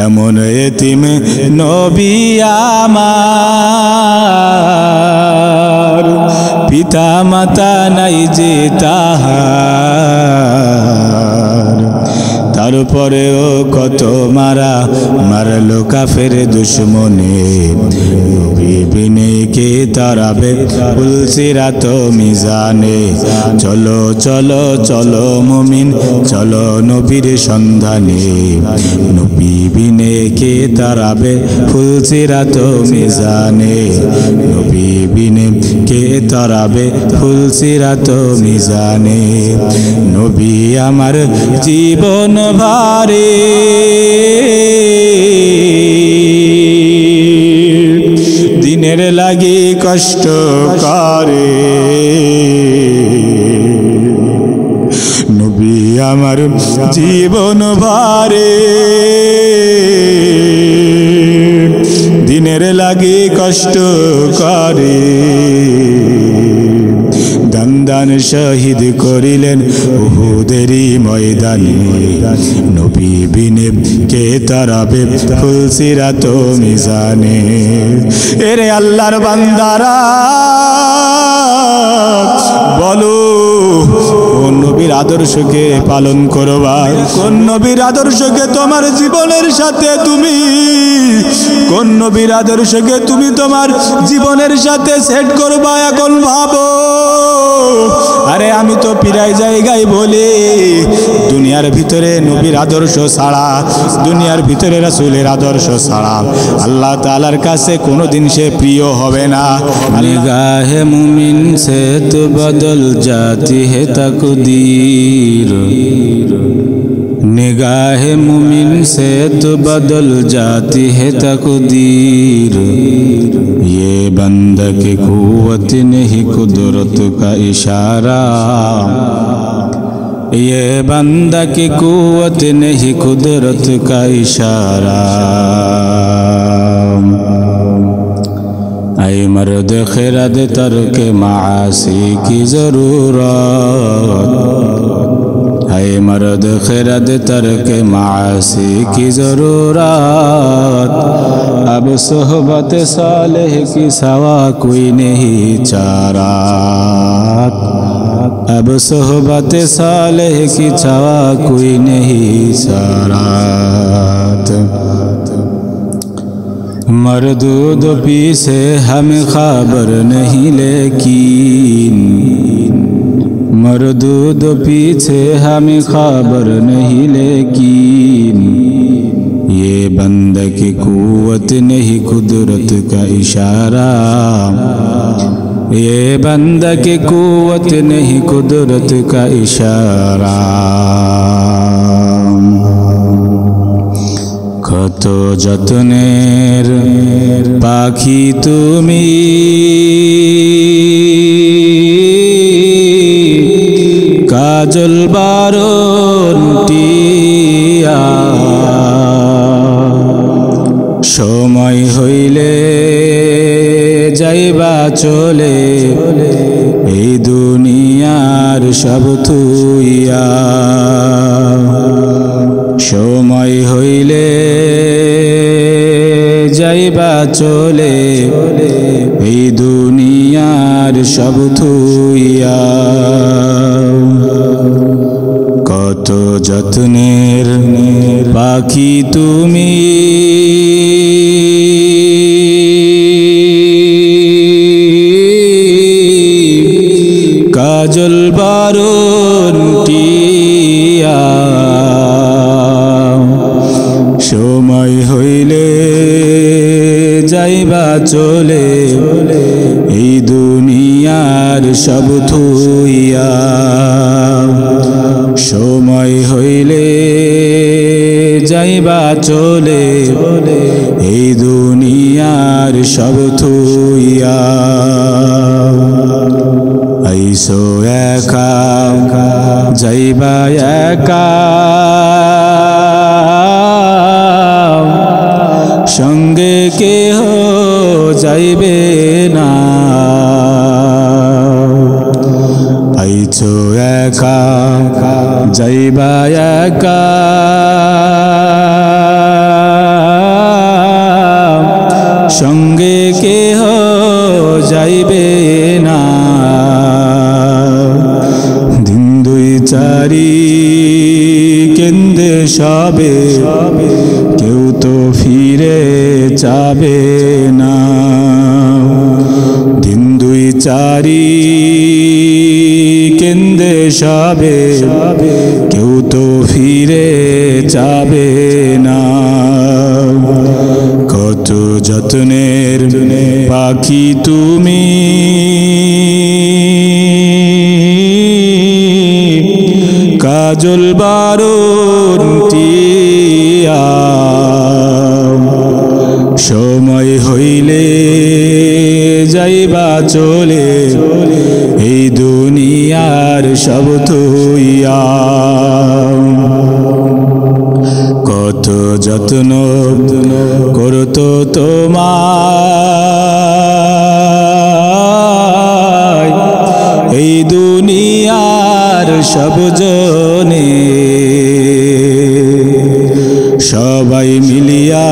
এমন এতিম নবী আমার, পিতা মাতা নাই যে তাহার, তারপরেও কত মারলো কাফের দুশ্মনে। নবী বিনে কে তারাবে ফুলসিরাত মিজানে। চলো চলো চলো মুমিন চলো নবীর সন্ধানে, নবী বিনে কে তারাবে ফুলসিরাত মিজানে। নবী বিনে কে তারাবে ফুলসিরাত মিজানে। নবী আমার জীবন ভারে, দিনের লাগি কষ্ট করে। নবী আমার জীবন ভারে, দিনের লাগি কষ্ট করে। দান শহীদ করিলেন উহুদেরই ময়দানে। নবী বিনে কে তারাবে ফুলসিরাত মিজানে। এরে আল্লাহর বান্দারা বলো, কোন নবীর আদর্শকে পালন করবা? কোন নবীর আদর্শকে তোমার জীবনের সাথে তুমি, কোন নবীর আদর্শকে তুমি তোমার জীবনের সাথে সেট করবা? এখন ভাবো। আরে আমি তো প্রায় জায়গায় বলি, দুনিয়ার ভিতরে নবীর আদর্শ ছাড়া, দুনিয়ার ভিতরে রাসূলের আদর্শ ছাড়া আল্লাহ তাআলার কাছে কোনোদিন সে প্রিয় হবে না। নিগাহে মুমিন সে তো বদল জাতি হে তাকদীর, निगाहे मुमिन से तो बदल जाती है तकदीर। ये बंदा की कुव्वत नहीं कुदरत का इशारा, ये बंदा की कुव्वत नहीं कुदरत का इशारा। ऐ मर्द खिरद तर्क मासी की ज़रूरत, ऐ मर्द खिरद तर्क मासी की ज़रूरत। अब सोहबत सालेह की सवा कोई नहीं चारा, अब सोहबत सालेह की सवा कोई नहीं चारात। मरदूद पीछे हमें खबर नहीं लेकिन, मरदूद पीछे हमें खबर नहीं लेकिन। ये बंदा की कुव्वत नहीं कुदरत का इशारा, ये बंदा की कुव्वत नहीं कुदरत का इशारा। কত যত্নের পাখি তুমি, কাজল বারণ টিয়া। সময় হইলে যাইবা চলে এই দুনিয়ার সব থুইয়া। সময় হইলে যাইবা চলে এই দুনিয়ার সব থুইয়া। কত যত্নের পাখি তুমি, কাজল বারণ টিয়া। সময় হইলে যাইবা চলে এই দুনিয়ার সব থুইয়া। সময় হইলে যাইবা চলে এই দুনিয়ার সব থুইয়া। আইসো একা যাইবা একা, সঙ্গে কেহ যাইবে না। আইছো একা যাইবা একা, সবে কেউ তো ফিরে যাবে না। দিন দুই চারি কেন্দ্রে সবে কেউ তো ফিরে যাবে না। কত যত্নের পাখি তুমি, কাজল বারণ টিয়া, সময় হইলে যাইবা চলে এই দুনিয়ার সব থইয়া। কত যত্ন করতো তোমায় এই দুনিয়ার সব জনে, সবাই মিলিয়া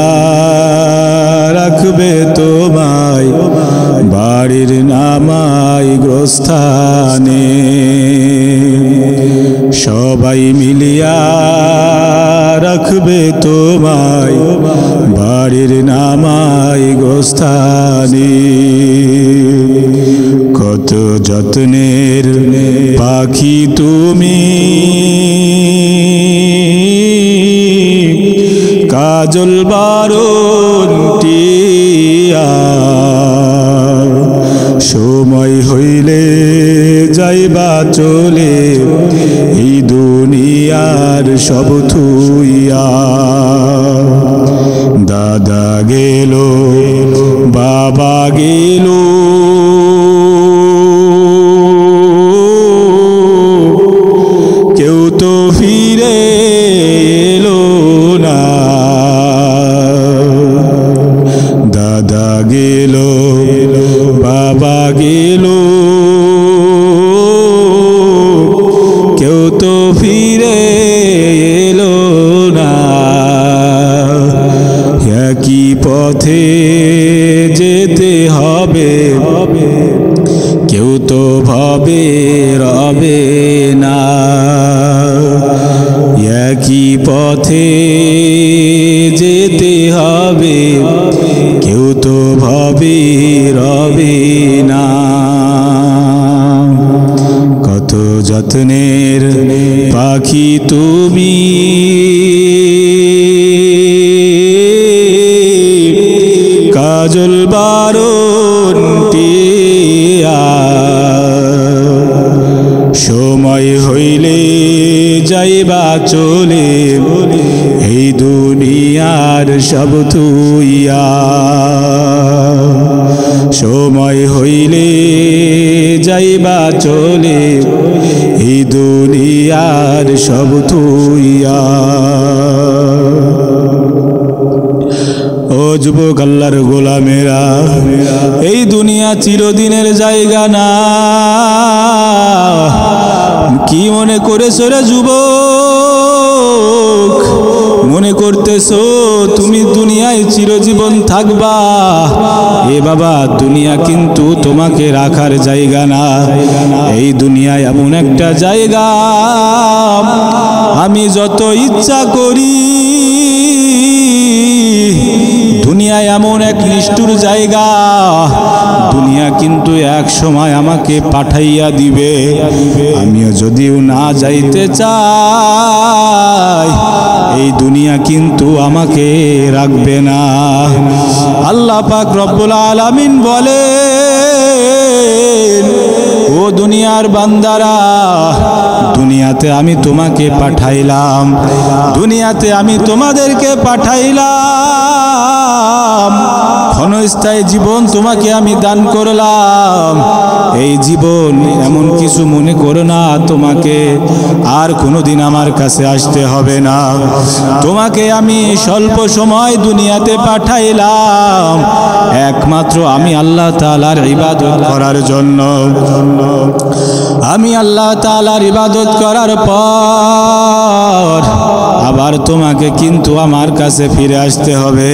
রাখবে তোমায় বাড়ির নামাই গোস্থানে। সবাই মিলিয়া রাখবে তোমায় বাড়ির নামাই গোস্থানে। কত যত্নের পাখি তুমি, কাজল বারণ টিয়া, সময় হইলে যাইবা চলে এই দুনিয়ার সব থুইয়া। দাদা গেল বাবা গেল, কেউ তো ফিরে এলো না। দাদা গেল বাবা গেল, কেউ তো ফিরে এলো না। একই পথে যেতে হবে, কেউ তো ভবে রবে না। একই পথে যেতে হবে, কেউ তো ভবে রবে না। কত যত্নের পাখি তুমি, কাজল বারণ টিয়া, সময় হইলে যাইবা চলে এই দুনিয়ার সব থুইয়া। সময় হইলে যাইবা চলে এই দুনিয়ার সব থুইয়া। ও যুবক আল্লাহর গোলামেরা, এই দুনিয়া চিরদিনের জায়গা না। কি মনে করেছো রে যুবক? মনে করতেছো তুমি দুনিয়ায় চিরজীবন থাকবা? এ বাবা, দুনিয়া কিন্তু তোমাকে রাখার জায়গা না। এই দুনিয়ায় এমন একটা জায়গা, আমি যত ইচ্ছা করি। দুনিয়া এমন এক নিষ্ঠুর জায়গা, দুনিয়া কিন্তু এক সময় আমাকে পাঠাইয়া দিবে। আমিও যদিও না যাইতে চাই, এই দুনিয়া কিন্তু আমাকে রাখবে না। আল্লাহ পাক রব্বুল আলামিন বলেন, ও দুনিয়ার বান্দারা, দুনিয়াতে আমি তোমাকে পাঠাইলাম, দুনিয়াতে আমি তোমাদেরকে পাঠাইলাম, ক্ষণস্থায়ী জীবন তোমাকে আমি দান করলাম। এই জীবন এমন কিছু মনে করো না তোমাকে আর কোনোদিন আমার কাছে আসতে হবে না। তোমাকে আমি স্বল্প সময় দুনিয়াতে পাঠাইলাম একমাত্র আমি আল্লাহ তাআলার ইবাদত করার জন্য। আমি আল্লাহ তাআলার ইবাদত করার পর আবার তোমাকে কিন্তু আমার কাছে ফিরে আসতে হবে।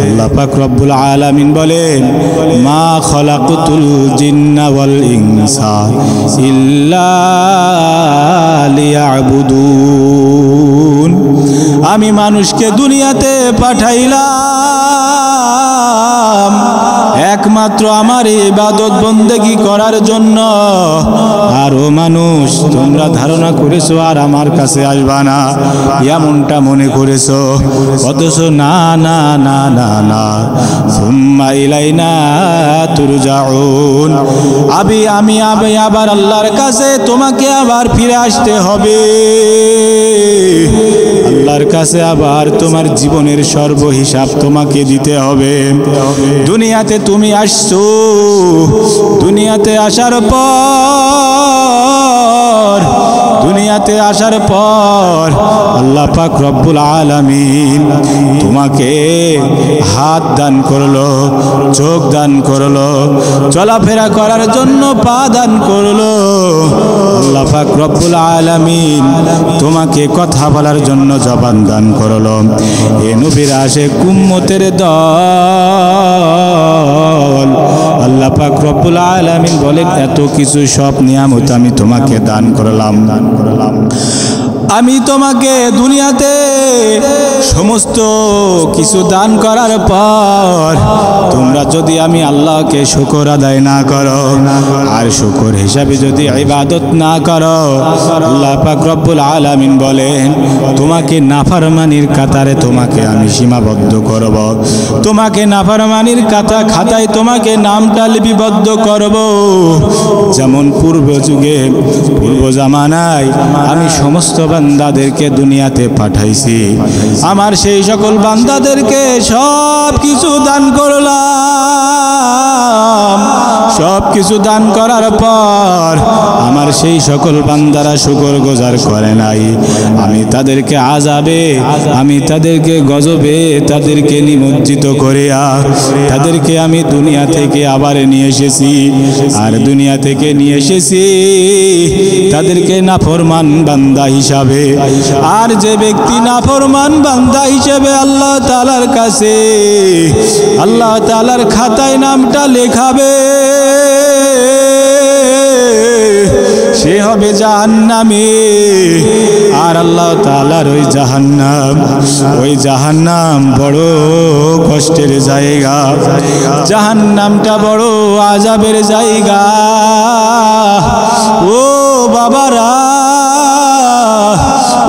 আল্লাহ পাক রব্বুল আলামিন বলেন, মা খলাকতুল জিন্না ওয়াল ইনসা ইল্লা লিয়াবুদুন। আমি মানুষকে দুনিয়াতে পাঠাইলাম একমাত্র আমার ইবাদত বন্দেগী করার জন্য। আর ও মানুষ, তোমরা ধারণা করেছো আর আমার কাছে আসবা না, এমনটা মনে করেছো, অথচ না না না না না, সুম্মা ইলাইনা তুরজাউন, আমি আবার আল্লাহর কাছে তোমাকে আবার ফিরে আসতে হবে। আল্লাহর কাছে আবার তোমার জীবনের সর্বহিসাব তোমাকে দিতে হবে। দুনিয়াতে তুমি আসছো, দুনিয়াতে আসার পর আল্লাহ পাক রব্বুল আলামিন তোমাকে হাত দান করলো, চোখ দান করলো, চলাফেরা করার জন্য পা দান করলো। আল্লাহ পাক রব্বুল আলামিন তোমাকে কথা বলার জন্য জবান দান করলো। এ নবীর আশিক উম্মতের দল, আল্লাহ পাক রব্বুল আলামিন বলেন, এত কিছু সব নিয়ামত আমি তোমাকে দান করলাম। আমি তোমাকে দুনিয়াতে সমস্ত কিছু দান করার পর তোমরা যদি আমি আল্লাহকে শুকর আদায় না করো, আর শুকর হিসাবে যদি ইবাদত না করো, আল্লাহ পাক রব্বুল আলামিন বলেন তোমাকে নাফরমানির কাতারে তোমাকে আমি সীমাবদ্ধ করব। তোমাকে নাফরমানির খাতায় তোমাকে নামটা লিপিবদ্ধ করব। যেমন পূর্ব যুগে, পূর্ব জামানায় আমি সমস্ত বান্দাদেরকে দুনিয়াতে পাঠাইছি, আমার সেই সকল বান্দাদেরকে সব কিছু দান করলাম। সব কিছু দান করার পর আমার সেই সকল বান্দারা শুকর গুজার করে নাই। আমি তাদেরকে আযাবে, আমি তাদেরকে গজবে, তাদেরকে নিমজ্জিত করিয়া তাদেরকে আমি দুনিয়া থেকে আবার নিয়ে এসেছি। আর দুনিয়া থেকে নিয়ে এসেছি তাদেরকে নাফরমান বান্দা হিসাবে। আর যে ব্যক্তি নাফরমান বান্দা হিসেবে আল্লাহ তাআলার কাছে, আল্লাহ তাআলার খাতায় নামটা লেখাবে, সে হবে জাহান্নামী। আর আল্লাহ তাআলার ওই জাহান্নাম বড় কষ্টের জায়গা, জাহান্নামটা বড় আযাবের জায়গা। ও বাবারা,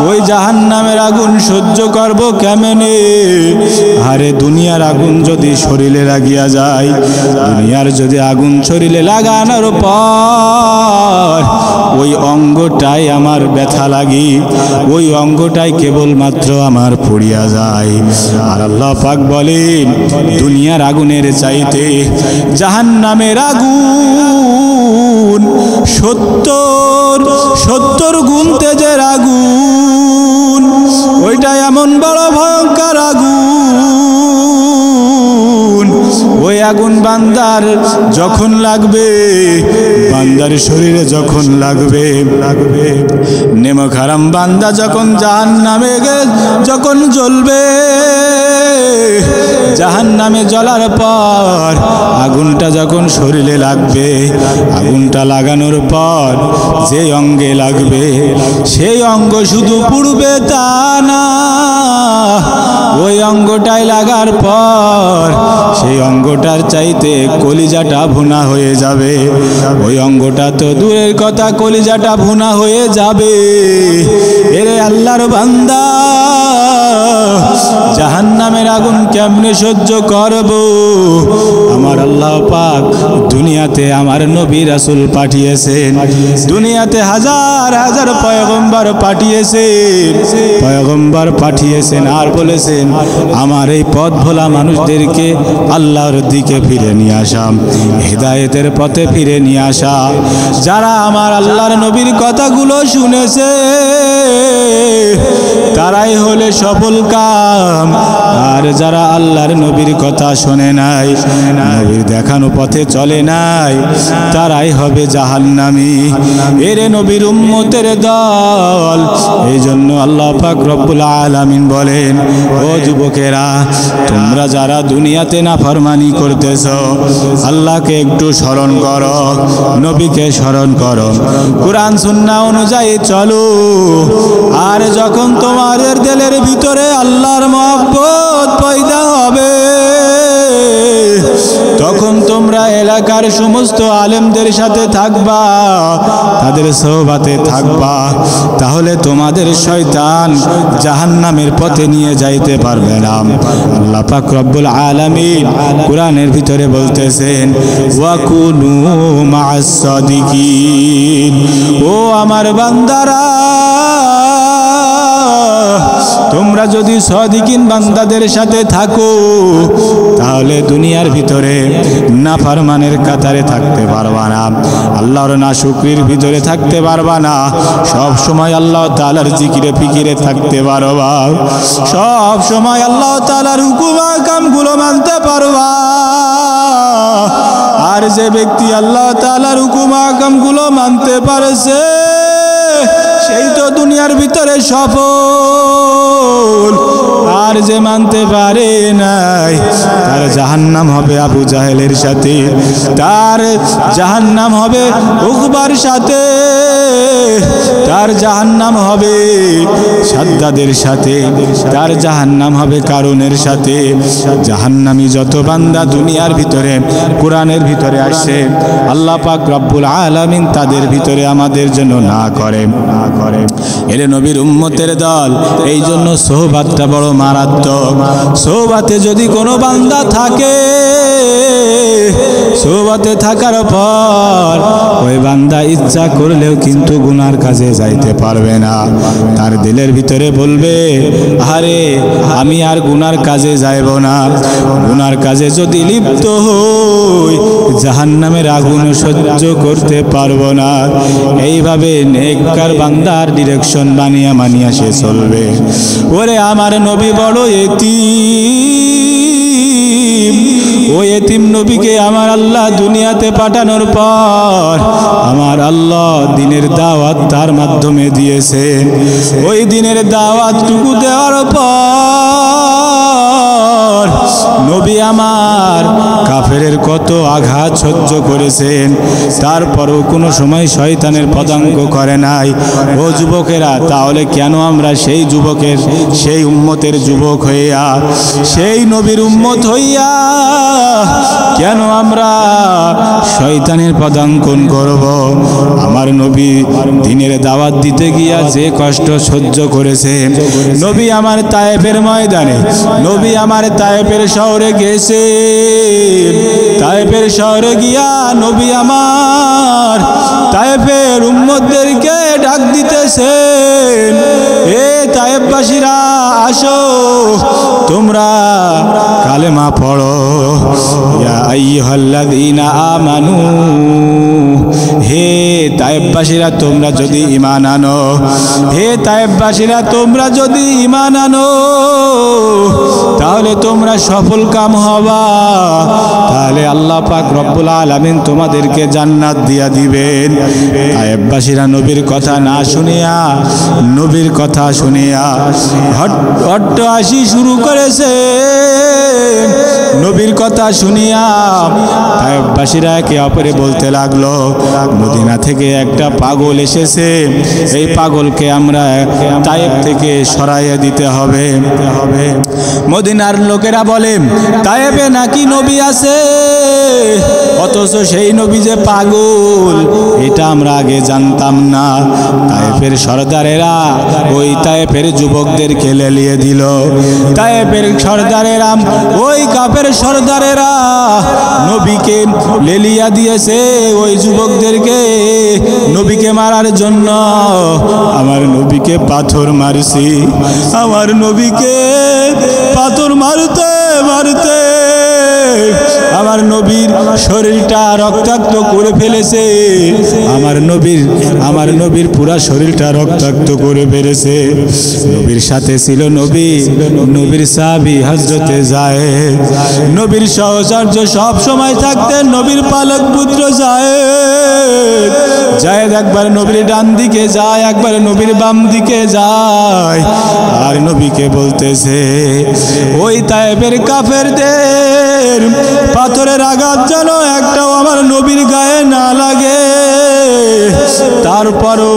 ওই জাহান্নামের আগুন সহ্য করব কেমনে? আরে দুনিয়ার আগুন যদি শরীরে লাগিয়া যায়, দুনিয়ার যদি আগুন শরীরে লাগানোর পর ওই অঙ্গটাই আমার ব্যথা লাগি, ওই অঙ্গটাই কেবলমাত্র আমার পুড়িয়া যায়। আর আল্লাহ পাক বলেন দুনিয়ার আগুনের চাইতে জাহান্নামের আগুন 70 গুণ তেজের আগুন। ওইটা এমন বড় ভয়ঙ্কর আগুন। ওই আগুন বান্দার যখন লাগবে, বান্দার শরীরে যখন লাগবে, নেমক হারাম বান্দা যখন জাহান্নামে যখন জ্বলবে, জাহান্নামে জ্বলার পর আগুনটা যখন শরীরে লাগবে, আগুনটা লাগানোর পর যে অঙ্গে লাগবে সেই অঙ্গ শুধু পুড়বে তা না, ওই অঙ্গটায় লাগার পর সেই অঙ্গটার চাইতে কলিজাটা ভুনা হয়ে যাবে। ওই অঙ্গটা তো দূরের কথা, কলিজাটা ভুনা হয়ে যাবে। এরে আল্লাহর বান্দা, জাহান্নামের আগুন কেমনে সহ্য করব? আমার আল্লাহ পাক দুনিয়াতে আমার নবী রাসূল পাঠিয়েছেন, দুনিয়াতে হাজার হাজার পয়গম্বর পাঠিয়েছেন, আর বলেছেন আমার এই পথ ভোলা মানুষদেরকে আল্লাহর দিকে ফিরে নিয়ে আসা, হিদায়েতের পথে ফিরে নিয়ে আসা। যারা আমার আল্লাহর নবীর কথাগুলো শুনেছে তারাই হলে সফল কাম। আর যারা আল্লাহর নবীর কথা শোনে নাই, নবীর দেখানো পথে চলে নাই, তারাই হবে জাহান্নামী। এরে নবীর উম্মতের দল। এই জন্য আল্লাহ পাক রব্বুল আলামিন বলেন, ও যুবকেরা, তোমরা যারা দুনিয়াতে নাফরমানি করতেছ, আল্লাহকে একটু স্মরণ করো, নবীকে স্মরণ করো, কোরআন সুন্নাহ অনুযায়ী চলো। আর যখন তোমাদের দিলের ভিতর ভিতরে আল্লাহর মহব্বত পয়দা হবে। তখন তোমরা এলাকার সমস্ত আলেমদের সাথে থাকবা, তাদের সোহবাতে থাকবা, তাহলে তোমাদের শয়তান জাহান্নামের পথে নিয়ে যাইতে পারবে না। আল্লাহ পাক রব্বুল আলামিন কোরআনের ভিতরে বলতেছেন, ওয়াকুনু মা'আস সাদিকিন। ও আমার বান্দারা, তোমরা যদি সাদিকিন বান্দাদের সাথে থাকো, তাহলে দুনিয়ার ভিতরে নাফরমানের কাতারে থাকতে পারবা না, আল্লাহর নাশুকরির ভিতরে থাকতে পারবা না। সব সময় আল্লাহ তাআলার জিকিরে ফিকিরে থাকতে পারবা, সব সময় আল্লাহ তাআলার হুকুম আহকামগুলো মানতে পারবা। আর যে ব্যক্তি আল্লাহ তাআলার হুকুম আহকামগুলো মানতে পারছে, সেই তো দুনিয়ার ভিতরে সফল। আর যে মানতে পারে নাই, তার জাহান্নাম হবে আবু জাহেলের সাথে, তার জাহান্নাম হবে উকবার সাথে, তার জাহান্নাম হবে সাদ্দাদের সাথে, তার জাহান্নাম হবে কারুনের সাথে। জাহান্নামী যত বান্দা দুনিয়ার ভিতরে কোরআনের ভিতরে আসছে, আল্লাহ পাক রব্বুল আলামিন তাদের ভিতরে আমাদের জন্য না করে। এরে নবীর উম্মতের দল, এই জন্য সোহবাতটা বড় মারাত্মক। সোহবাতে যদি কোনো বান্দা থাকে, সোহবাতে থাকার পর ওই বান্দা ইচ্ছা করলেও কিন্তু গুনার কাজে যাইতে পারবে না। তার দিলের ভিতরে বলবে, আরে আমি আর গুনার কাজে যাইব না। গুনার কাজে যদি লিপ্ত হই, জাহান্নামের আগুন সহ্য করতে পারবো না। এইভাবে নেককার বান্দার ডিরেকশন মানিয়া সে চলবে। ওরে আমার নবী বড় এতিম, ওই এতিম নবীকে আমার আল্লাহ দুনিয়াতে পাঠানোর পর আমার আল্লাহ দিনের দাওয়াত তার মাধ্যমে দিয়েছেন। ওই দিনের দাওয়াতটুকু দেওয়ার পর নবী আমার কাফেরের কত আঘাত সহ্য করেছেন, তারপরও কোনো সময় শয়তানের পদাঙ্ক করে নাই। ও যুবকেরা, তাহলে কেন আমরা সেই যুবকের, সেই উম্মতের যুবক হইয়া, সেই নবীর উম্মত হইয়া কেন আমরা শয়তানের পদাঙ্কন করব? আমার নবী দিনের দাওয়াত দিতে গিয়া যে কষ্ট সহ্য করেছে, নবী আমার তায়েফের ময়দানে, নবী আমার তায়েফের শহরে গেছে, তায়েফের শহরে গিয়া নবী আমার তায়েফের উম্মতদেরকে ডাক দিতেছেন, এ তায়েফবাসীরা আসো, তোমরা কালেমা পড়ো। ইয়া আইয়ুহাল্লাযীনা আমানু, হে তায়েফবাসীরা তোমরা যদি ঈমান আনো, হে তায়েফবাসীরা তোমরা যদি ঈমান আনো, তাহলে তোমরা সফল কাম হবা, তাহলে আল্লাহ পাক রব্বুল আলামিন তোমাদেরকে জান্নাত দিয়া দিবেন। তায়েফবাসীরা নবীর কথা না শুনিয়া, নবীর কথা শুনিয়া হট্টহাসি শুরু করেছে। নবীর কথা শুনিয়া তায়েফবাসীরা একে অপরে বলতে লাগলো, মদিনা থেকে একটা পাগল এসেছে, এই পাগলকে আমরা তায়েফ থেকে সরাইয়া দিতে হবে। মদিনার লোকেরা বলে, তায়েফে নাকি নবী আছে, অথচ সেই নবী যে পাগল, এটা আমরা আগে জানতাম না। তায়েফের সর্দারেরা ওই তায়েফের যুবকদেরকে লেলিয়ে দিল। তায়েফের সর্দারেরা, ওই কাফের সর্দারেরা নবীকে লেলিয়া দিয়েছে ওই যুবকদেরকে নবীকে মারার জন্য। আমার নবীকে পাথর মারছি, আমার নবীকে পাথর মারতে মারতে আমার নবীর শরীরটা রক্তাক্ত করে ফেলেছে, আমার নবীর পুরা শরীরটা রক্তাক্ত করে ফেলেছে। নবীর সাথে ছিল নবীর সাহাবী হযরতে যায়েদ, নবীর সহচর্য সব সময় থাকতেন নবীর পালক পুত্র যায়েদ। যায়েদ একবার নবীর ডান দিকে যায়, একবার নবীর বাম দিকে যায়, আর নবীকে বলতেছে, ওই তায়েফের কাফেরদের পাথরের আঘাত যেন একটাও আমার নবীর গায়ে না লাগে। তারপরও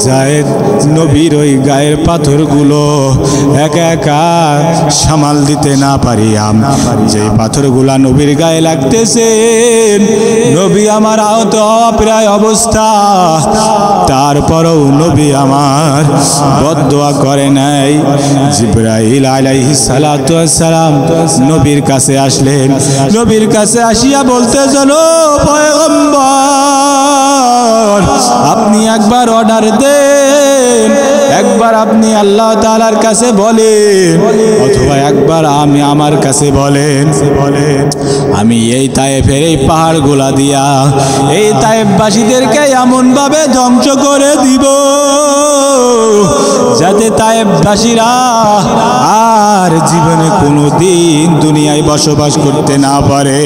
জায়েদ নবীর ওই গায়ের পাথরগুলো একা একা সামাল দিতে না পারিয়া যে পাথরগুলা নবীর গায়ে লাগতেছে, নবী আমার আহত হওয়া প্রায় অবস্থা, তারপরও নবী আমার বদদোয়া করে নাই। জিবরাইল আলাইহিস সালাতু ওয়াস সালাম নবীর কাছে আসলেন। নবীর কাছে আসিয়া বলতে চলো পয়গম্বর, আপনি একবার অর্ডার দেন, একবার আপনি আল্লাহ তাআলার কাছে বলেন, অথবা একবার আমি আমার কাছে বলেন, আমি এই তায়েফের এই পাহাড়গুলা দিয়া এই তায়েফবাসীদেরকে এমন ভাবে ধ্বংস করে দিব যাতে তায়েফবাসীরা আর জীবনে কোনো দিন দুনিয়ায় বসবাস করতে না পারে।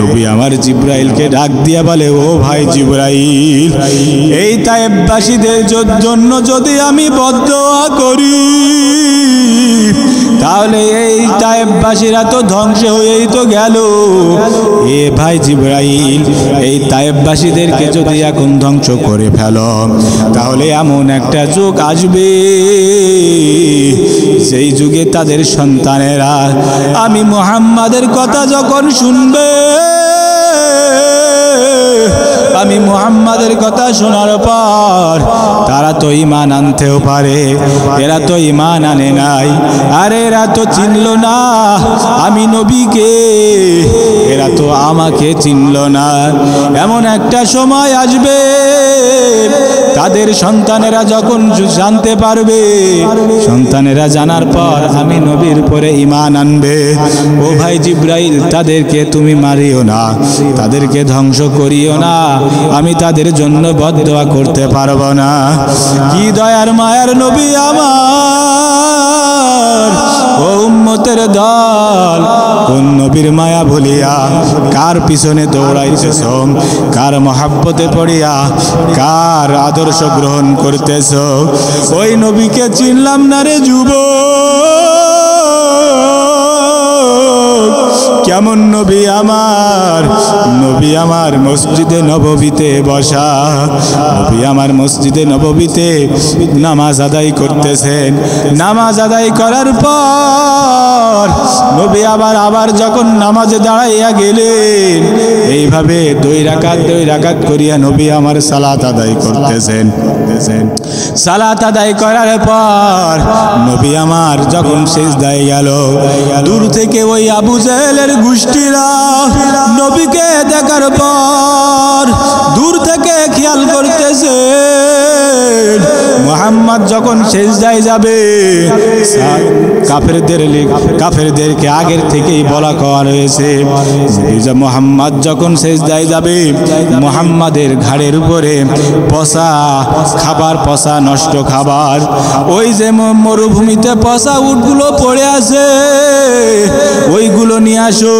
নবী আমার জিবরাইলকে ডাক দিয়া বলে, ও ভাই জিবরাইল, এই তায়েফবাসীদের জন্য যদি আমি বদদোয়া করি তাহলে এই তায়েফবাসীরা তো ধ্বংস হয়েই তো গেল। এ ভাই জিবরাইল, এই তায়েফবাসীদেরকে যদি এখন ধ্বংস করে ফেলো তাহলে এমন একটা যুগ আসবে সেই যুগে তাদের সন্তানেরা আমি মুহাম্মাদের কথা যখন শুনবে, আমি মুহাম্মাদের কথা শোনার পর তারা তো ঈমান আনতেও পারে, এরা তো ঈমান আনে নাই, আর এরা তো চিনল না আমি নবীকে, এরা তো আমাকে চিনল না। এমন একটা সময় আসবে তাদের সন্তানেরা যখন জানতে পারবে, সন্তানেরা জানার পর আমি নবীর উপরে ঈমান আনবে। ও ভাই জিবরাইল, তাদেরকে তুমি মারিও না, তাদেরকে ধ্বংস করিও না, আমি তাদের জন্য বদদোয়া করতে পারবো না। কি দয়ার মায়ার নবী আমার, ও উম্মতের দল, কোন নবীর মায়া ভুলিয়া কার পিছনে দৌড়াইতেছ, কার মহাব্বতে পড়িয়া কার আদর্শ গ্রহণ করতেছ? ওই নবীকে চিনলাম না রে যুবক, কেমন নবী আমার, নবী আমার মসজিদে নববীতে বসা, নবী আমার মসজিদে নববীতে নামাজ আদায় করতেছেন। নামাজ আদায় করার পর নবী আবার যখন নামাজে দাঁড়াইয়া গেলেন, এইভাবে দুই রাকাত করিয়া নবী আমার সালাত আদায় করতেছেন। সালাত আদায় করার পর নবী আমার যখন সিজদায় গেল, দূর থেকে ওই আবু জেহেলের গোষ্ঠীরা নবীকে দেখার পর দূর থেকে খেয়াল করতেছে মুহাম্মদ যখন সিজদায় যাবে, কাফেরদেরকে আগের থেকেই বলা করা হয়েছে যে মুহাম্মদ যখন সিজদায় যাবে মুহাম্মাদের ঘাড়ের উপরে পচা খাবার, পচা নষ্ট খাবার, ওই যে মরুভূমিতে পচা উটগুলো পড়ে আছে ওইগুলো নিয়ে আসো।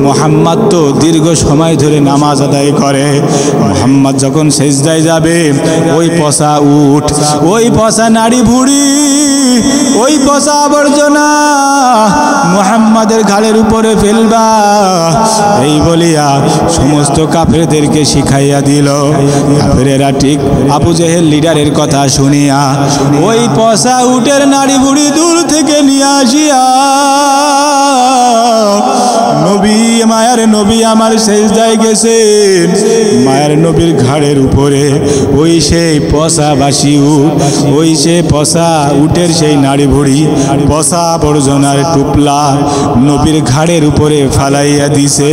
মুহাম্মদ তো দীর্ঘ সময় ধরে নামাজ আদায় করে, মুহাম্মদ যখন সিজদায় যাবে ওই পচা উট, ওই পচা নাড়ি ভুড়ি, ওই পচা আবর্জনা মুহাম্মাদের ঘাড়ের উপরে ফেলবা, এই বলিয়া সমস্ত কাফেরদেরকে শিখাইয়া দিল। কাফেরেরা ঠিক আবু জেহেল লিডারের কথা শুনিয়া ওই পচা উটের নাড়ি ভুড়ি দূর থেকে নিয়ে আসিয়া নবী, মায়ার নবী আমার সিজদায় গেছেন, মায়ার নবীর ঘাড়ের উপরে ওই সেই পচা বাসি উট, ওই সে পচা উটের সেই নাড়ি ভুড়ি, পচা আবর্জনার টুপলা নবীর ঘাড়ের উপরে ফালাইয়া দিছে।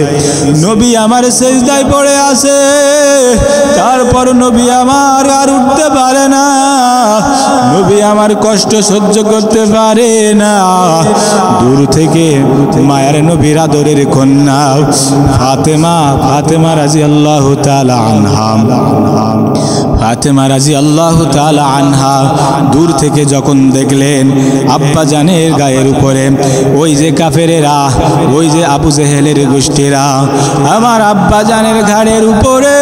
নবী আমার সিজদায় পড়ে আছে, তারপর নবী আমার আর উঠতে পারে না, নবী আমার কষ্ট সহ্য করতে পারে না। দূর থেকে মায়ের নবীর আদরের কন্যা ফাতেমা রাদিয়াল্লাহু তাআলা আনহা, ফাতেমা রাদিয়াল্লাহু তাআলা আনহা দূর থেকে যখন দেখলেন আব্বা জানের গায়ের উপরে ওই যে কাফেরেরা, ওই যে আবু জেহেলের গোষ্ঠীরা আমার আব্বা জানের ঘাড়ের উপরে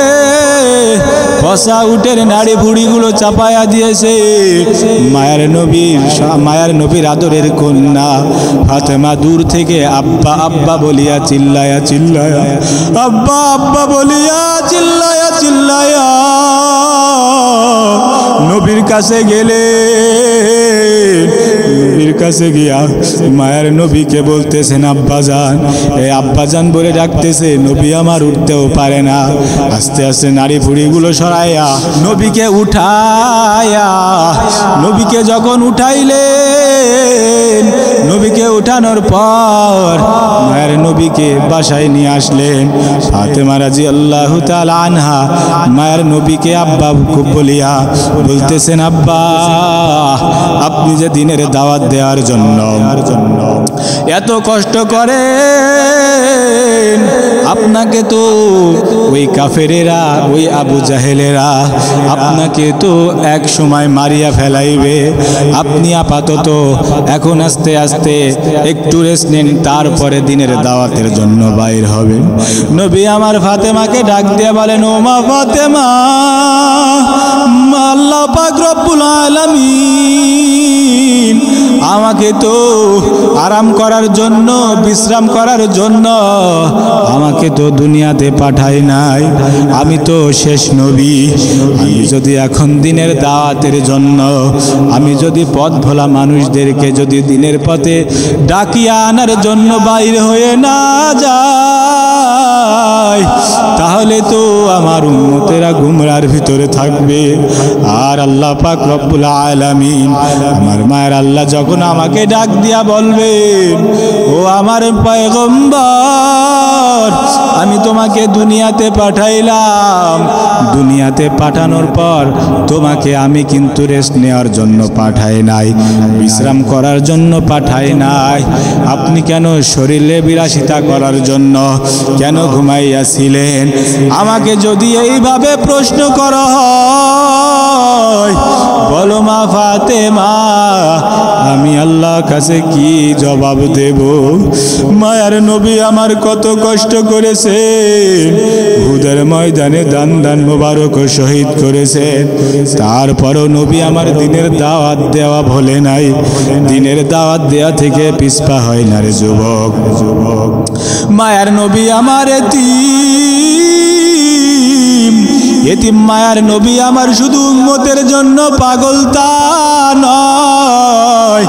ফসা উটের নাড়ি ভুড়িগুলো চাপায়া দিয়েছে। মায়ার নবীর আদরের কন্যা ফাতেমা দূর থেকে আব্বা আব্বা বলিয়া চিল্লায়া আব্বা আব্বা বলিয়া চিল্লায়া নবীর কাছে গেলে, নবীর কাছে গিয়া মায়ের নবীকে বলতেছেন আব্বাজান, এই আব্বাজান বলে ডাকতেছে। নবী আমার উঠতেও পারে না, আস্তে আস্তে নাড়ি ভুড়িগুলো সরাইয়া নবীকে উঠায়া, নবীকে যখন উঠাইলেন, নবীকে উঠানোর পর মায়ের নবীকে বাসায় নিয়ে আসলেন। ফাতেমা রাদিয়াল্লাহু তাআলা আনহা মায়ের নবীকে আব্বা খুব বলিয়া বলতেছেন, আব্বা আপনি যে দিনের দাওয়াত দেওয়ার জন্য এত কষ্ট করেন, আপনাকে তো ওই কাফেরেরা, ওই আবু জাহেলেরা আপনাকে তো এক সময় মারিয়া ফেলাইবে। আপনি আপাতত এখন আস্তে আস্তে একটু রেস্ট নেন, তারপরে দিনের দাওয়াতের জন্য বাইর হবে। নবী আমার ফাতেমাকে ডাক দিয়ে বলেন, ও মা ফাতেমা, আল্লাহ পাক রব্বুল আলামিন আমাকে তো আরাম করার জন্য, বিশ্রাম করার জন্য আমাকে তো দুনিয়াতে পাঠায় নাই। আমি তো শেষ নবী। আমি যদি এখন দিনের দাওয়াতের জন্য, আমি যদি পথ ভোলা মানুষদেরকে যদি দিনের পথে ডাকিয়া আনার জন্য বাইর হয়ে না যায়, তাহলে তো আমার উম্মতেরা গুমরার ভিতরে থাকবে। আর আল্লাহ পাক রব্বুল আলামিন, আমার মায়ের আল্লাহ যখন আমাকে ডাক দিয়া বলবেন, ও আমার পয়গম্বর, আমি তোমাকে দুনিয়াতে পাঠাইলাম, দুনিয়াতে পাঠানোর পর তোমাকে আমি কিন্তু রেস্ট নেওয়ার জন্য পাঠাই নাই, বিশ্রাম করার জন্য পাঠাই নাই। আপনি কেন শরীরে বিলাসিতা করার জন্য কেন ঘুমাইয়াছিলেন? আমাকে যদি এইভাবে প্রশ্ন করা হয়, বলো মা ফাতেমা, আমি আল্লাহর কাছে কি জবাব দেব? মায়ার নবী আমার কত কষ্ট করেছেন, উহুদের ময়দানে দান মোবারক শহীদ করেছেন, তারপরও নবী আমার দিনের দাওয়াত দেওয়া ভোলে নাই, দিনের দাওয়াত দেওয়া থেকে পিছপা হয় না রে যুবক। মায়ার নবী আমার এতিম মায়ার নবী আমার শুধু উম্মতের জন্য পাগল তা নয়,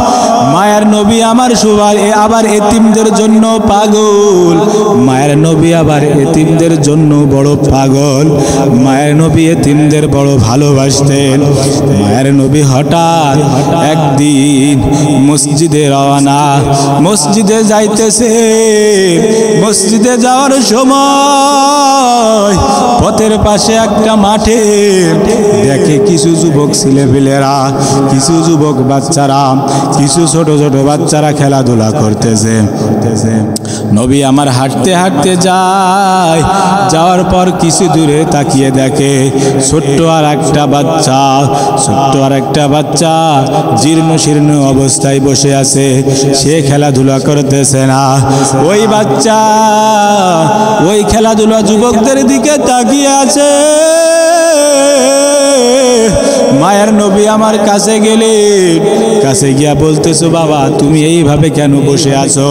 মায়ার নবী আমার আবার এতিমদের জন্য পাগল। মায়ের নবী আবার এতিমদের জন্য বড় পাগল। মায়ের নবী এতিমদের বড় ভালোবাসতেন। মায়ের নবী হঠাৎ একদিন মসজিদে রওনা, মসজিদে যাইতেছে। মসজিদে যাওয়ার সময় পথের পাশে একটা মাঠে দেখে কিছু যুবক ছেলেপেলেরা, কিছু যুবক বাচ্চারা, কিছু ছোট ছোট বাচ্চারা খেলাধুলা করতেছে। নবী আমার হাঁটতে হাঁটতে যায়, যাওয়ার পর কিছু দূরে তাকিয়ে দেখে ছোট্ট আর একটা বাচ্চা জীর্ণ শীর্ণ অবস্থায় বসে আছে, সে খেলাধুলা করতেছে না। ওই বাচ্চা ওই খেলাধুলা যুবকদের দিকে তাকিয়ে আছে। মায়ের নবী আমার কাছে গেলেন, কাছে গিয়া বলতেছো, বাবা তুমি এইভাবে কেন বসে আছো?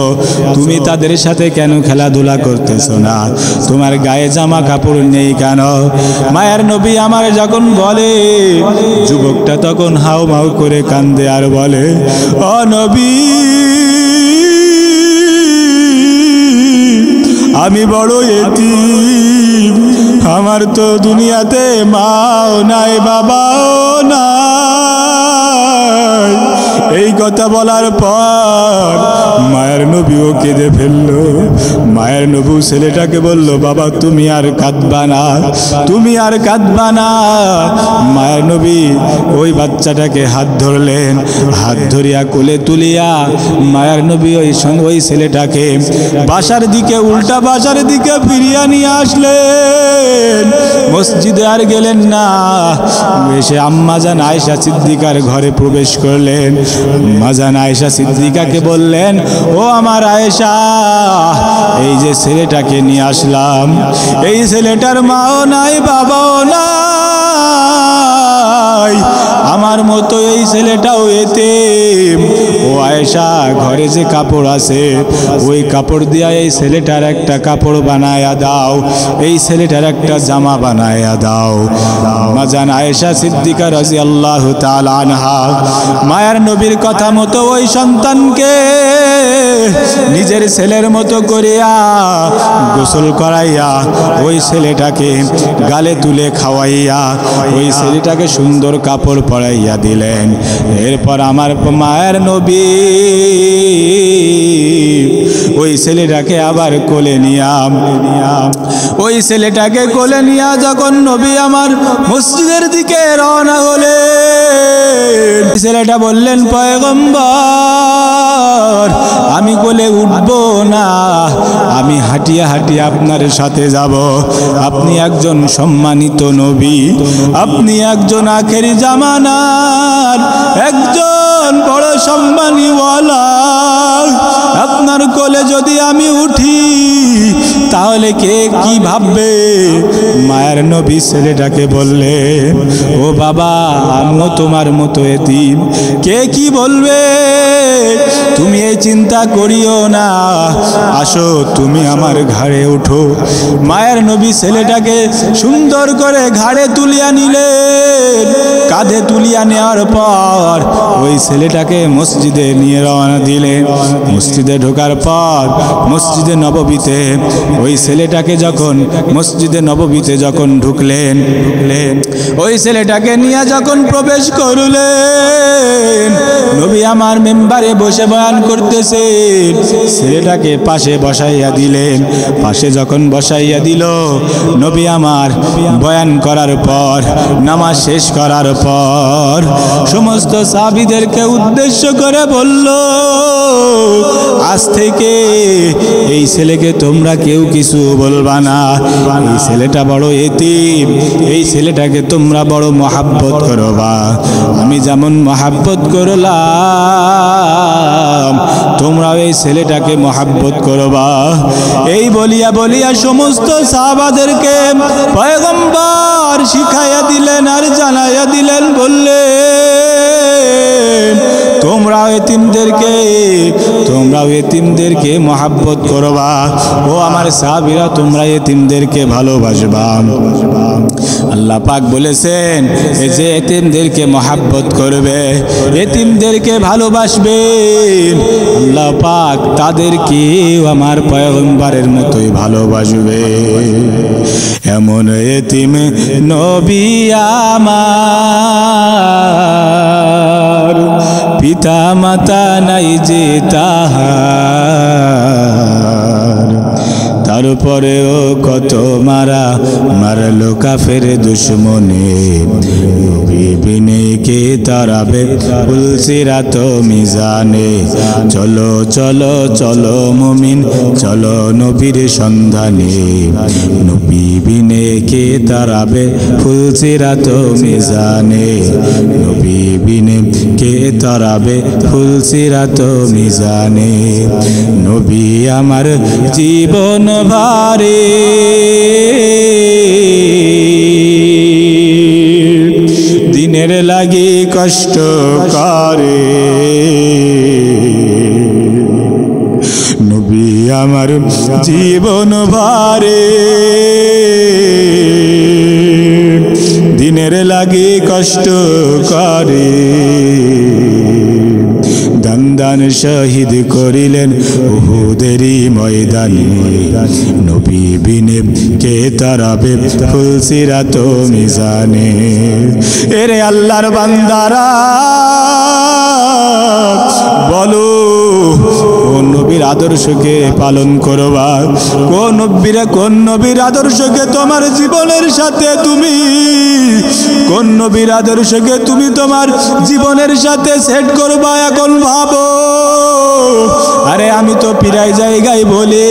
তুমি তাদের সাথে কেন খেলাধুলা করতেছো না? তোমার গায়ে জামা কাপড় নেই কেন? মায়ের নবী আমার যখন বলে, যুবকটা তখন হাউ মাউ করে কান্দে আর বলে, ও নবী, আমি বড় এতিম, আমার তো দুনিয়াতে মাও নাই, বাবাও নাই। এই কথা বলার পর মায়ের নবীও কেঁদে ফেললো। মায়ের নবী ছেলেটাকে বলল, বাবা তুমি আর কাঁদবা না, তুমি আর কাঁদবা না। মায়ের নবী ওই বাচ্চাটাকে হাত ধরলেন, হাত ধরিয়া কোলে তুলিয়া মায়ের নবী ওই ছেলেটাকে বাসার দিকে, উল্টা বাসার দিকে ফিরিয়া নিয়ে আসলেন। মসজিদে আর গেলেন না, এসে আম্মাজান আয়েশা সিদ্দিকার ঘরে প্রবেশ করলেন। আম্মাজান আয়েশা সিদ্দিকাকে বললেন, ও আমার আয়েশা, এই যে ছেলেটাকে নিয়ে আসলাম, এই ছেলেটার মাও নাই, বাবাও নাই, নাই, আমার মতো এই ছেলেটাও এতিম। ও আয়েশা, ঘরে যে কাপড় আছে ওই কাপড় দিয়া এই ছেলেটার একটা কাপড় বানায়া দাও, এই ছেলেটার একটা জামা বানায়া দাও। মাজান আয়েশা সিদ্দিকা রাদিয়াল্লাহু তাআলা আনহা মায়ার নবীর কথা মতো ওই সন্তানকে নিজের ছেলের মতো করিয়া গোসল করাইয়া ওই ছেলেটাকে গালে তুলে খাওয়াইয়া ওই ছেলেটাকে সুন্দর কাপড় পরাইয়া দিলেন। এরপর আমার মায়ের নবী ওই ছেলেটাকে আবার কোলে নিয়াম, ওই ছেলেটাকে কোলে নিয়া যখন নবী আমার মসজিদের দিকে রওনা হলেন, ছেলেটা বললেন, পয়গম্বর আমি কোলে উঠবো না, আমি হাঁটিয়া হাঁটিয়া আপনার সাথে যাব। আপনি একজন সম্মানিত নবী, আপনি একজন আখেরি জামানার একজন বড় সম্মানীওয়ালা, আপনার কোলে যদি আমি উঠি তাহলে কে কি ভাববে? মায়ের নবী ছেলেটাকে বললে, ও বাবা আমিও তোমার মতো এতিম, কে কি বলবে তুমি এই চিন্তা করিও না, আসো তুমি আমার ঘাড়ে উঠো। মায়ের নবী ছেলেটাকে সুন্দর করে ঘাড়ে তুলিয়া নিলেন। কাঁধে তুলিয়া নেওয়ার পর ওই ছেলেটাকে মসজিদে নিয়ে রওনা দিলেন। মসজিদে ঢোকার পর মসজিদে নববীতে ওই ছেলেটাকে যখন মসজিদে নববীতে যখন ঢুকলেন, ওই ছেলেটাকে নিয়ে যখন প্রবেশ করলেন, নবী আমার মেম্বারে বসে বয়ান করতেছেন, ছেলেটাকে পাশে বসাইয়া দিলেন। পাশে যখন বসাইয়া দিল, নবী আমার বয়ান করার পর নামাজ শেষ করার পর সমস্ত সাহাবীদেরকে উদ্দেশ্য করে বলল, আজ থেকে এই ছেলেকে তোমরা কেউ কিছু বলবা না, এই ছেলেটা বড় এতিম, এই ছেলেটাকে তোমরা বড় মহাব্বত করবা, আমি যেমন মহাব্বত করলাম তোমরা এই ছেলেটাকে মহাব্বত করবা। এই বলিয়া বলিয়া সমস্ত সাহাবাদেরকে পয়গম্বর শিখাইয়া দিলেন আর জানাইয়া দিলেন, বললেন তোমরাও এতিমদেরকে মহাব্বত করবা। ও আমার সাহাবীরা, তোমরা এতিমদেরকে ভালোবাসবা। আল্লাহ পাক বলেছেন, এই যে এতিমদেরকে মহাব্বত করবে, এতিমদেরকে ভালোবাসবে, আল্লাহ পাক তাদেরকেও আমার পয়গম্বরের মতোই ভালোবাসবে। এমন এতিম নবী আমার, পিতা মাতা নাই যে তাহার, তারপরেও কত মারলো কাফের দুশ্মনে, নবী বিনে কে তারাবে ফুলসিরাত মিজানে। চলো চলো চলো মুমিন, চলো নবীর সন্ধানে, নবী বিনে কে তারাবে ফুলসিরাত মিজানে, নবী বিনে কে তারাবে ফুলসিরাত মিজানে। নবী আমার জীবন ভারে দিনের লাগি কষ্ট করে, নবী আমার জীবন ভারে দিনের লাগি কষ্ট করে। দান শহীদ করিলেন উহুদেরই ময়দানে, নবী বিনে কে তারাবে ফুলসিরাত মিজানে। এরে আল্লাহর বান্দারা বলো, কোন নবীর আদর্শকে পালন করবা? কোন নবীর আদর্শকে তোমার জীবনের সাথে তুমি, কোন নবীর আদর্শকে তুমি তোমার জীবনের সাথে সেট করবা? এখন ভাবো। আরে আমি তো প্রায় জায়গায় বলি,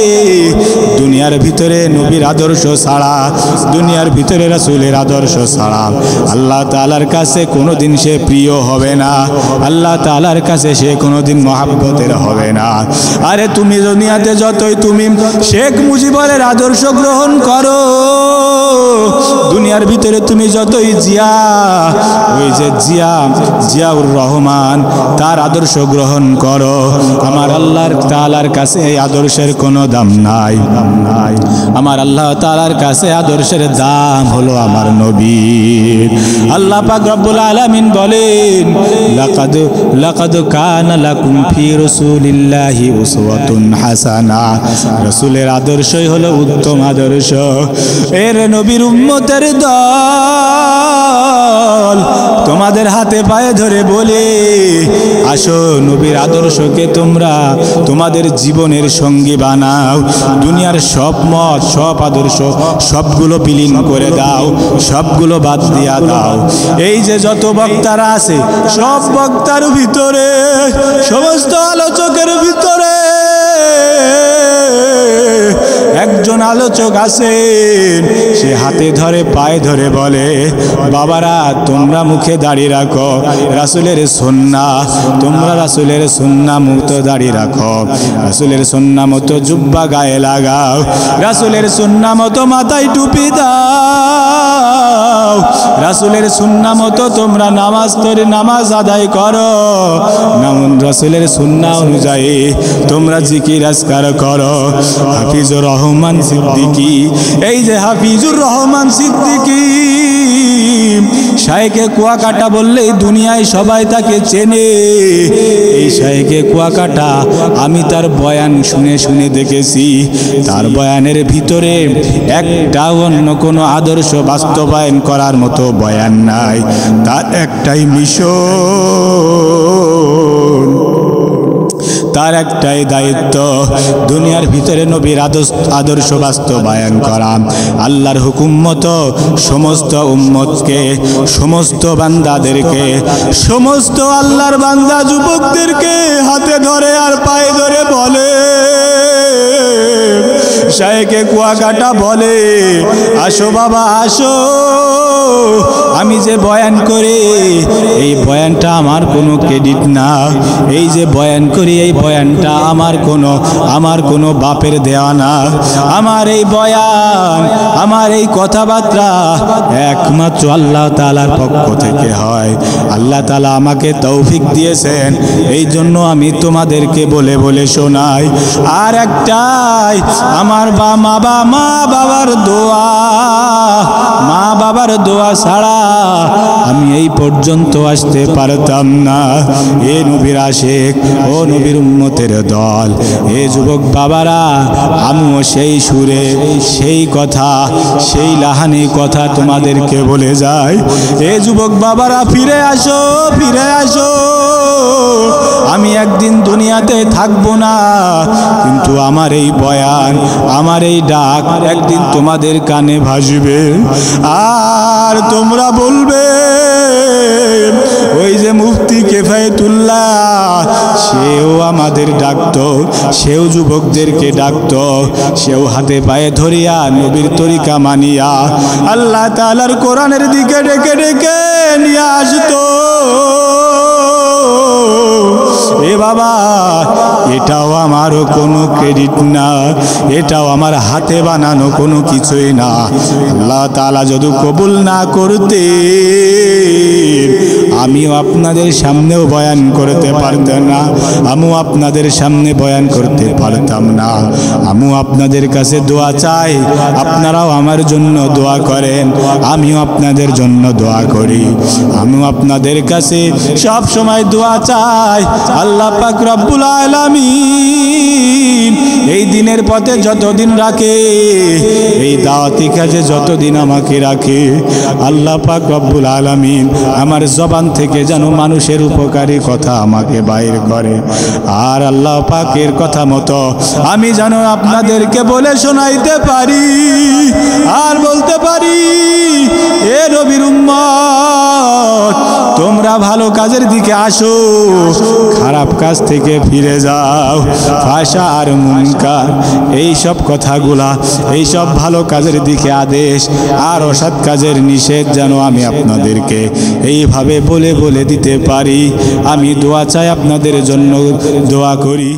দুনিয়ার ভিতরে নবীর আদর্শ ছাড়া, দুনিয়ার ভিতরে রাসূলের আদর্শ ছাড়া আল্লাহ তাআলার কাছে কোনোদিন সে প্রিয় হবে না, আল্লাহ তাআলার কাছে সে কোনোদিন মহাব্বতের হবে না। আর আরে তুমি দুনিয়াতে যতই তুমি শেখ মুজিবের আদর্শ গ্রহণ করো, দুনিয়ার ভিতরে তুমি যতই ওই যে জিয়াউর রহমান তার আদর্শ গ্রহণ করো, আমার আল্লাহ তাআলার কাছে এই আদর্শের কোনো দাম নাই। আমার আল্লাহ তাআলার কাছে আদর্শের দাম হলো আমার নবী। আল্লাহ পাক রব্বুল আলামিন বলেন, লাকাদ কানা লাকুম ফি রাসূলিল্লাহি উসওয়াতুন হাসানা। রাসূলের আদর্শই হলো উত্তম আদর্শ। এর নবীর উম্মতের দল তোমাদের হাতে পায়ে ধরে বলে, আসো নবীর আদর্শকে তোমরা তোমাদের জীবনের সঙ্গী বানাও। দুনিয়ার সব মত, সব আদর্শ সবগুলো বিলীন করে দাও, সবগুলো বাদ দিয়া দাও। এই যে যত বক্তারা আছে, সব বক্তার ভিতরে, সমস্ত আলোচকের ভিতরে একজন আলোচক আছেন, সে হাতে ধরে পায়ে ধরে বলে, বাবারা তোমরা মুখে দাড়ি রাখো, রাসূলের সুন্নাহ, তোমরা রাসূলের সুন্নাহ মতো দাড়ি রাখো, রাসূলের সুন্নাহ মতো জুব্বা গায়ে লাগাও, রাসূলের সুন্নাহ মতো মাথায় টুপি দাও, রাসূলের সুন্নাহ মতো তোমরা নামাজ আদায় করো, রাসূলের সুন্নাহ অনুযায়ী তোমরা জিকির আজকার করো। হাফিজুর রহমান সিদ্দিকী, এই যে হাফিজুর রহমান সিদ্দিকী, শায়েখে কুয়াকাটা বললেই দুনিয়ায় সবাই তাকে চেনে। এই শায়েখে কুয়াকাটা, আমি তার বয়ান শুনে শুনে দেখেছি, তার বয়ানের ভিতরে একটাও অন্য কোনো আদর্শ বাস্তবায়ন করার মতো বয়ান নাই। তার একটাই মিশন, তার একটাই দায়িত্ব, দুনিয়ার ভিতরে নবীর আদর্শ বাস্তবায়ন করা। আল্লাহর হুকুম মতো সমস্ত উম্মতকে, সমস্ত বান্দাদেরকে, সমস্ত আল্লাহর বান্দা যুবকদেরকে হাতে ধরে আর পায়ে ধরে বলে, শায়েখে কুয়াকাটা বলে, আসো বাবা আসো, আমি যে বয়ান করি এই বয়ানটা আমার কোনো ক্রেডিট না, এই যে বয়ান করি এই বয়ানটা আমার কোনো বাপের দেওয়া না, আমার এই বয়ান, আমার এই কথাবার্তা একমাত্র আল্লাহ তাআলার পক্ষ থেকে হয়। আল্লাহ তাআলা আমাকে তৌফিক দিয়েছেন, এই জন্য আমি তোমাদেরকে বলে বলে শোনাই। আর একটাই, আমার মা বাবার দোয়া, মা বাবার দোয়া ছাড়া আমি এই পর্যন্ত আসতে পারতাম না। এ নবীর আশিক, ও নবীর উম্মতের দল, এ যুবক বাবারা, আমিও সেই সুরে, সেই কথা, সেই লাহানি কথা তোমাদেরকে বলে যাই। এ যুবক বাবারা, ফিরে আসো, ফিরে আসো। আমি একদিন দুনিয়াতে থাকবো না, কিন্তু আমার এই বয়ান, আমার এই ডাক একদিন তোমাদের কানে ভাসবে। আর তোমরা বলবে, ওই যে মুফতি কিফায়েতুল্লাহ, সেও আমাদের ডাকতো, সেও যুবকদেরকে ডাকতো, সেও হাতে পায়ে ধরিয়া নবীর তরিকা মানিয়া আল্লাহ তাআলার কোরআনের দিকে ডেকে ডেকে নিয়ে আসতো। এ বাবা, এটাও আমারও কোনো ক্রেডিট না, এটাও আমার হাতে বানানো কোনো কিছুই না। আল্লাহ তাআলা যদি কবুল না করতে, আমিও আপনাদের সামনেও বয়ান করতে পারতাম না, আমিও আপনাদের সামনে বয়ান করতে পারতাম না। আমিও আপনাদের কাছে দোয়া চাই, আপনারাও আমার জন্য দোয়া করেন, আমিও আপনাদের জন্য দোয়া করি। আমিও আপনাদের কাছে সব সময় দোয়া চাই, আল্লাহ পাক রব্বুল আলামিন এই দিনের পথে যতদিন রাখে, এই দাওয়াতি কাজে যতদিন আমাকে রাখে, আল্লাহ পাক রব্বুল আলামিন আমার জবান থেকে যেন মানুষের উপকারী কথা আমাকে বাইর করে। আর আল্লাহ পাকের কথা মতো আমি যেন আপনাদেরকে বলে শোনাইতে পারি, আর বলতে পারি, এ নবীর উম্মত, তোমরা ভালো কাজের দিকে আসো, খারাপ কাজ থেকে ফিরে যাও। ফাহশা আর মুনকার, এই সব কথাগুলা, এই সব ভালো কাজের দিকে আদেশ আর অসৎ কাজের নিষেধ যেন আমি আপনাদেরকে এইভাবে বলে বলে দিতে পারি। আমি দোয়া চাই, আপনাদের জন্য দোয়া করি।